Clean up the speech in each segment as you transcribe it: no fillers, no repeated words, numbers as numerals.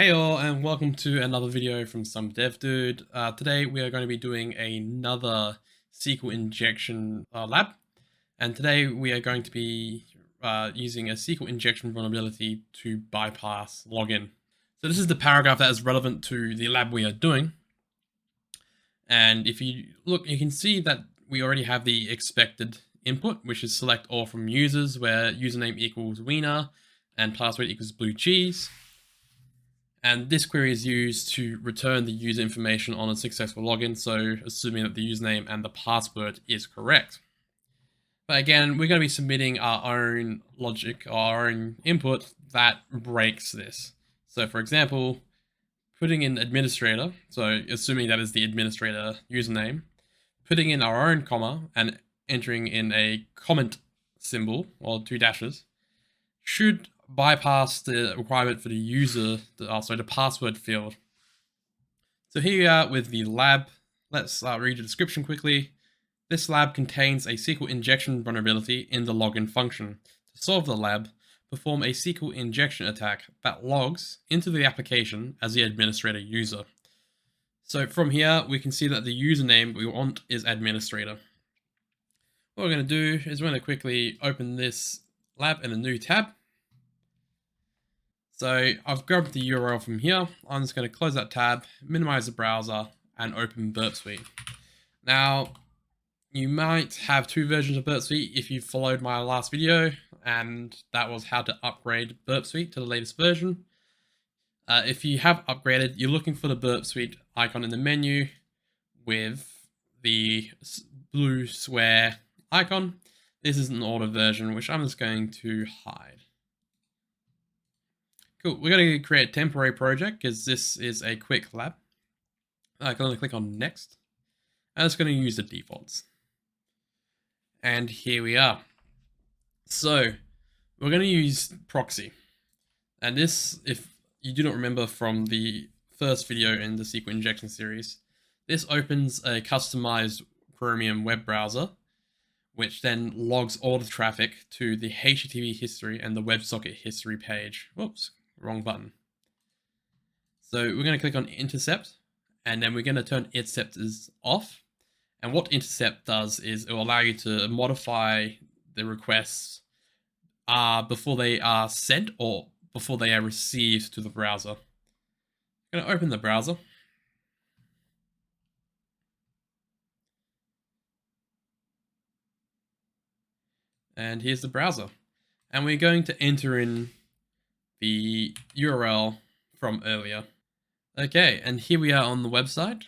Hey all, and welcome to another video from some dev dude. Today we are going to be doing another SQL injection lab, and today we are going to be using a SQL injection vulnerability to bypass login. So this is the paragraph that is relevant to the lab we are doing, and if you look, you can see that we already have the expected input, which is select all from users, where username equals wiener and password equals blue cheese. And this query is used to return the user information on a successful login, so assuming that the username and the password is correct. But again, we're going to be submitting our own logic, our own input that breaks this. So for example, putting in administrator, so assuming that is the administrator username, putting in our own comma and entering in a comment symbol, or 2 dashes, should bypass the requirement for the user, the password field. So here we are with the lab. Let's read the description quickly. This lab contains a SQL injection vulnerability in the login function. To solve the lab, perform a SQL injection attack that logs into the application as the administrator user. So from here, we can see that the username we want is administrator. What we're going to do is we're going to quickly open this lab in a new tab. So I've grabbed the URL from here. I'm just going to close that tab, minimize the browser, and open Burpsuite. Now, you might have 2 versions of Burpsuite if you followed my last video, and that was how to upgrade Burpsuite to the latest version. If you have upgraded, you're looking for the Burpsuite icon in the menu with the blue square icon. This is an older version, which I'm just going to hide. Cool, we're going to create a temporary project because this is a quick lab. I'm going to click on next. I'm just going to use the defaults. And here we are. So we're going to use proxy. And this, if you do not remember from the first video in the SQL injection series, this opens a customized Chromium web browser, which then logs all the traffic to the HTTP history and the WebSocket history page. Whoops. Wrong button. So we're going to click on intercept, and then we're going to turn interceptors off. And what intercept does is it will allow you to modify the requests before they are sent or before they are received to the browser. I'm going to open the browser. And here's the browser. And we're going to enter in the URL from earlier. Okay, and here we are on the website.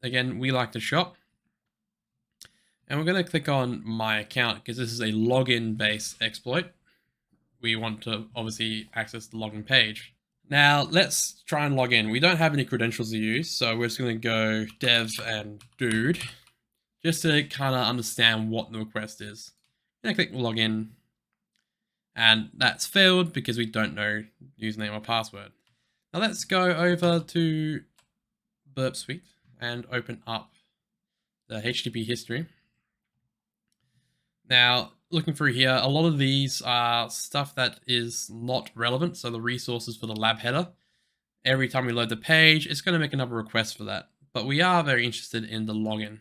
Again, we like to shop. And we're going to click on my account because this is a login based exploit. We want to obviously access the login page. Now let's try and log in. We don't have any credentials to use, so we're just going to go dev and dude just to kind of understand what the request is. I'm going to click login. And that's failed because we don't know username or password. Now let's go over to Burpsuite and open up the HTTP history. Now, looking through here, a lot of these are stuff that is not relevant. So the resources for the lab header, every time we load the page, it's going to make another request for that. But we are very interested in the login.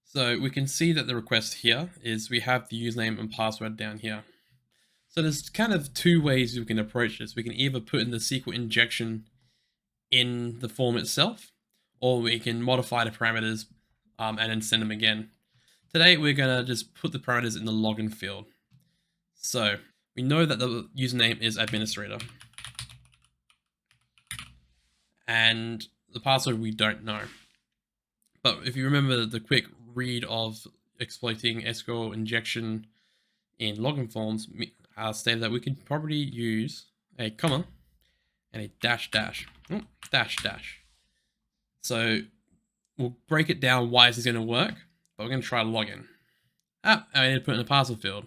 So we can see that the request here is we have the username and password down here. So there's kind of 2 ways we can approach this. We can either put in the SQL injection in the form itself, or we can modify the parameters and then send them again. Today, we're going to just put the parameters in the login field. So we know that the username is administrator. And the password we don't know. But if you remember the quick read of exploiting SQL injection in login forms, stated that we could probably use a comma and a dash dash. Oh, dash dash. So we'll break it down why this is going to work, but we're going to try login. I need to put in a password field.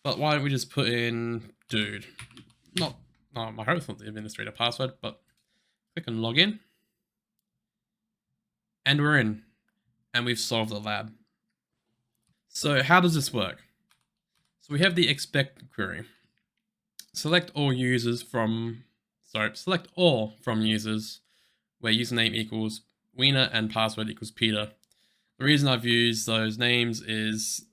But why don't we just put in dude? I hope it's not the administrator password, but click on login. And we're in. And we've solved the lab. So how does this work? So we have the expect query. select all from users where username equals Wiener and password equals Peter. The reason I've used those names is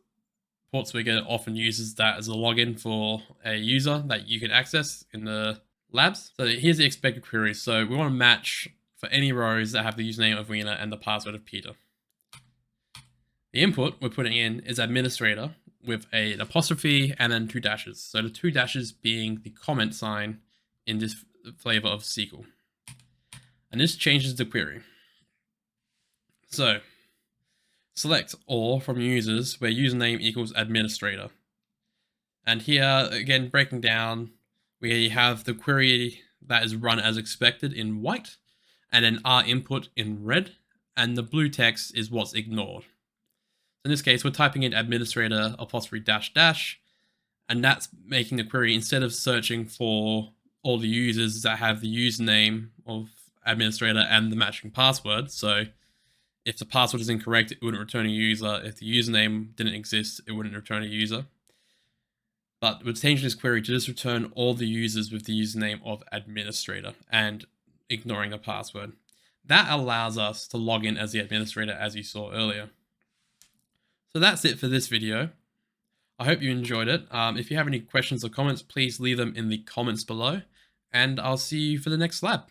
PortSwigger often uses that as a login for a user that you can access in the labs. So here's the expected query. So we want to match for any rows that have the username of Wiener and the password of Peter. The input we're putting in is administrator with an apostrophe and then 2 dashes. So the 2 dashes being the comment sign in this flavor of SQL. And this changes the query. So select all from users where username equals administrator. And here, again, breaking down, we have the query that is run as expected in white, and then our input in red, and the blue text is what's ignored. In this case, we're typing in administrator apostrophe dash dash, and that's making the query, instead of searching for all the users that have the username of administrator and the matching password. So if the password is incorrect, it wouldn't return a user. If the username didn't exist, it wouldn't return a user. But we're changing this query to just return all the users with the username of administrator and ignoring the password. That allows us to log in as the administrator, as you saw earlier. So that's it for this video. I hope you enjoyed it. If you have any questions or comments, please leave them in the comments below, and I'll see you for the next lab.